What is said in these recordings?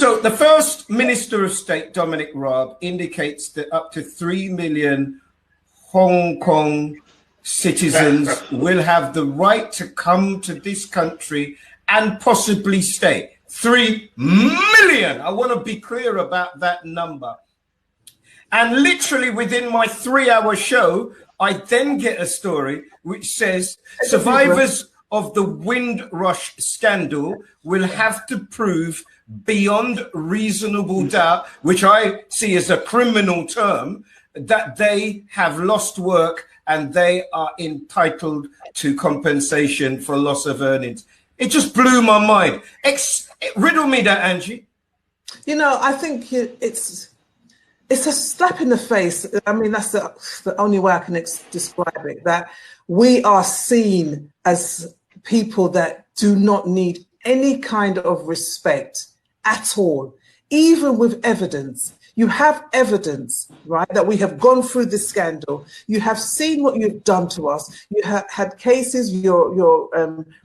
So the first Minister of State, Dominic Raab, indicates that up to 3 million Hong Kong citizens will have the right to come to this country and possibly stay. 3 million. I want to be clear about that number. And literally within my 3-hour show, I then get a story which says survivors of the Windrush scandal will have to prove beyond reasonable doubt, which I see as a criminal term, that they have lost work and they are entitled to compensation for loss of earnings. It just blew my mind. Riddle me that, Angie. You know, I think it's a slap in the face. I mean, that's the only way I can describe it, that we are seen as people that do not need any kind of respect at all, even with evidence. You have evidence, right, that we have gone through this scandal. You have seen what you've done to us. You have had cases, you're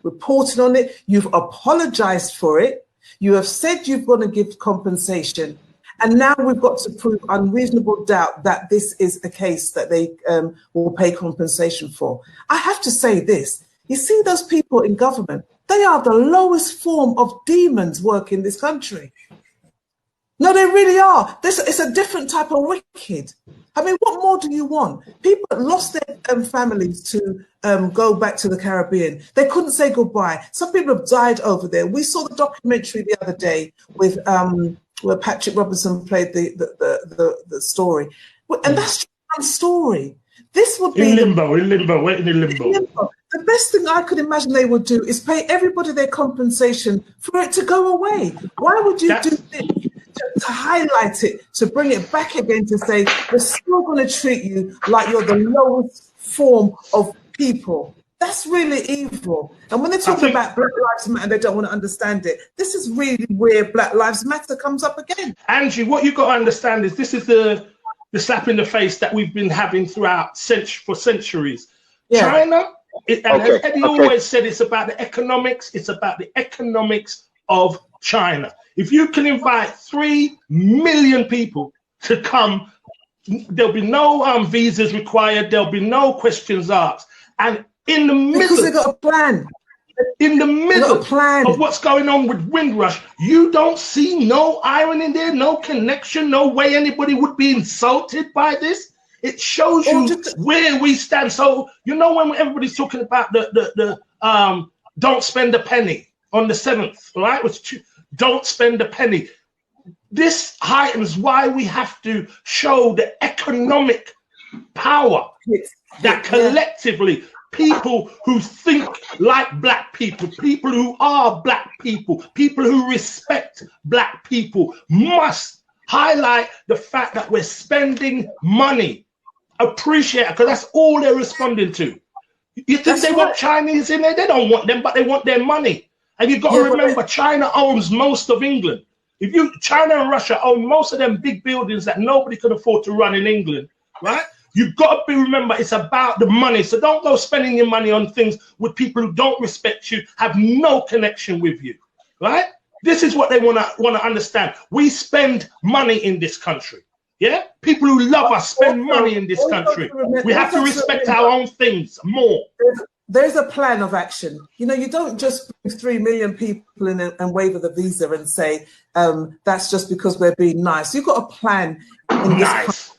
reporting on it. You've apologized for it. You have said you're going to give compensation. And now we've got to prove unreasonable doubt that this is a case that they will pay compensation for. I have to say this. You see those people in government, they are the lowest form of demons working this country. No, they really are. It's a different type of wicked. I mean, what more do you want? People lost their families to go back to the Caribbean. They couldn't say goodbye. Some people have died over there. We saw the documentary the other day with where Patrick Robinson played the story, and that's just one story. This would be in limbo. The best thing I could imagine they would do is pay everybody their compensation for it to go away. Why would you do this? To highlight it, to bring it back again, to say we're still going to treat you like you're the lowest form of people. That's really evil. And when they're talking about Black Lives Matter, they don't want to understand it. This is really where Black Lives Matter comes up again. Angie, what you've got to understand is this is the slap in the face that we've been having throughout for centuries. Yeah. China, and Eddie always said it's about the economics. It's about the economics of China. If you can invite 3 million people to come, there'll be no visas required. There'll be no questions asked. And in the middle, because they got a plan. In the middle of what's going on with Windrush, you don't see no irony in there, no connection, no way anybody would be insulted by this. It shows you where we stand. So you know when everybody's talking about the don't spend a penny on the 7th, right? Don't spend a penny. This heightens why we have to show the economic power that collectively people who think like Black people, people who are Black people, people who respect Black people must highlight the fact that we're spending money. Appreciate it, because that's all they're responding to. You think they want Chinese in there? They don't want them, but they want their money. And you've got to remember, China owns most of England. China and Russia own most of them big buildings that nobody could afford to run in England, right? You've got to remember, it's about the money. So don't go spending your money on things with people who don't respect you, have no connection with you, right? This is what they want to understand. We spend money in this country, yeah? People who love us spend money in this country. We have to respect our own things more. There's a plan of action. You know, you don't just bring 3 million people in and waiver the visa and say, that's just because we're being nice. You've got a plan in this country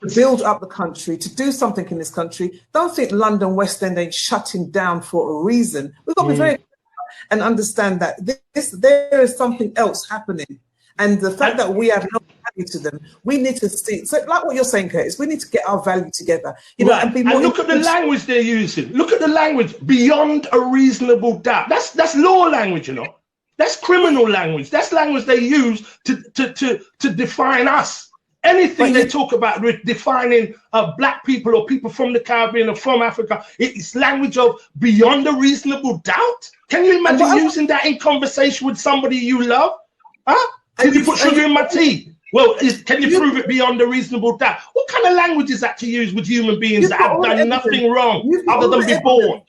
to build up the country, to do something in this country. Don't think London West End ain't shutting down for a reason. We've got to be very clear and understand that there is something else happening. And the fact that we have no value to them, we need to see. So, like what you're saying, Curtis, we need to get our value together. You know, and be more. And look at the language they're using. Look at the language. Beyond a reasonable doubt. That's law language, you know. That's criminal language. That's language they use to define us. Anything they talk about defining Black people or people from the Caribbean or from Africa, it's language of beyond a reasonable doubt. Can you imagine using that in conversation with somebody you love? Huh? Can you put sugar in my tea? Well, can you prove it beyond a reasonable doubt? What kind of language is that to use with human beings that have done nothing wrong other than be born?